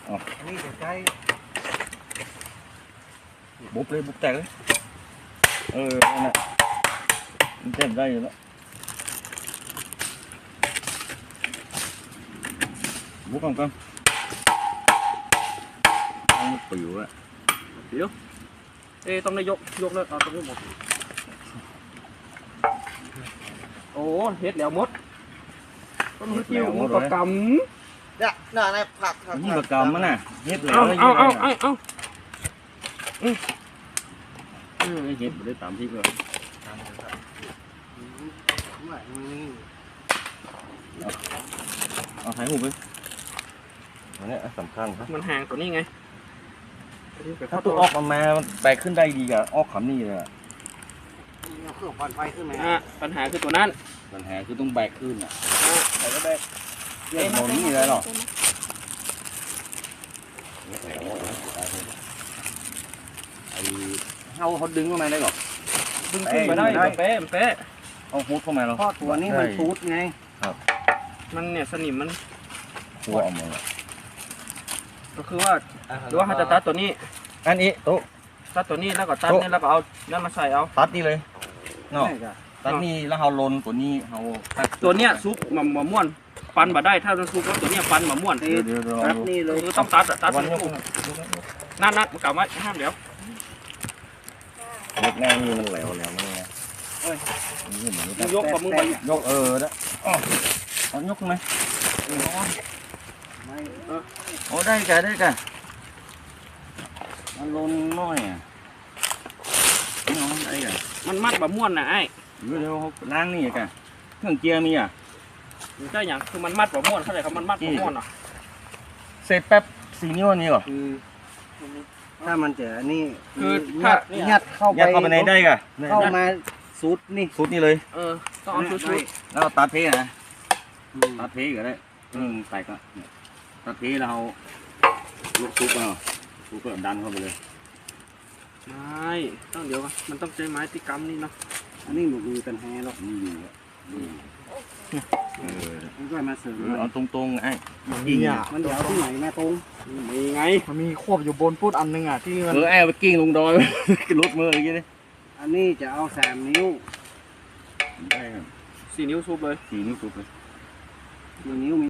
นี่จะใช้ บุบเลยบุบแตกเลยนั่นแหละมันเต็มได้อยู่แล้วบุบก่อนปิวอะเดี๋ยวต้องได้ยกเลยเอาตรงนี้หมดโอ้เฮ็ดแล้วหมดต้องมีคิวมีประกำ เนี่ยน่ะผักนี่ประกำมั้งน่ะเฮ็ดแล้วเอาเฮ็ดได้ตามที่เพื่อเอาถ่ายหูไปอันนี้สำคัญครับมันห่างตัวนี้ไงถ้าตัวออกมาแตกขึ้นได้ดีกับออกขำนี่เลยเครื่องปั่นไฟขึ้นไหมปัญหาคือตัวนั้นปัญหาคือต้องแบกขึ้นอ่ะใส่ก็แบกเรื่องโมนี่เลยหรอไอ้เขาดึงเข้ามาได้หรอดึงขึ้นมาได้เป๊ะเอาฮูดเข้ามาหรอเพราะตัวนี้มันฟูดไงครับมันเนี่ยสนิมมันหัวออกมาก็คือว่าหรือว่าเขาจะตัดตัวนี้อันนี้โต๊ะตัดตัวนี้แล้วก็ตัดนี่แล้วก็เอานั่นมาใส่เอาตัดนี่เลยเนาะตัดนี่แล้วเราลนตัวนี้เราตัวเนี้ยซุปมะม่วนปันมาได้ถ้าซุปแล้วตัวเนี้ยปันมะม่วนตัดนี่เลยต้องตัดนั่นมันกลับไว้ห้ามเดี๋ยวเล็กแน่นี่มันแหลวนี่ไงยกกับมือไปยกแล้วเอายกไหมโอ้ได้กันมันลนน้อยอ่ะน้องได้กันมันมัดมะม่วนนะไอ้เดี๋ยวล้างนี่กันเครื่องเกียร์มีอ่ะใช่อย่างคือมันมัดมะม่วนเข้าใจครับมันมัดมะม่วนอ่ะเสร็จแป๊บ4 นิ้วนี่เหรอถ้ามันจะนี่คือถ้ายัดเข้าไปในได้กันเข้ามาสุดนี่เลยต้องเอาชุดแล้วตัดเพนะตัดเพก็ได้แตกละตัดเพแล้วเราลุกซุปเอาซุปก็ดันเข้าไปเลยไม่ต้องเดี๋ยวมันต้องใช้ไม้ที่กำนี่เนาะอันนี้หนูมีปัญหาหรอกนี่อยู่มันก็มาเสริมเอาตรงไอ้ยิงมันเดี๋ยวที่ไหนแม่ตรงมีไงมันมีควบอยู่บนพูดอันนึงอ่ะที่มันไอ้ไปกิ้งลงดอยรถมืออะไรอย่างเงี้ยอันนี้จะเอา3 นิ้วได้ครับ4 นิ้วซุปเลย4 นิ้วซุปเลย4 นิ้ว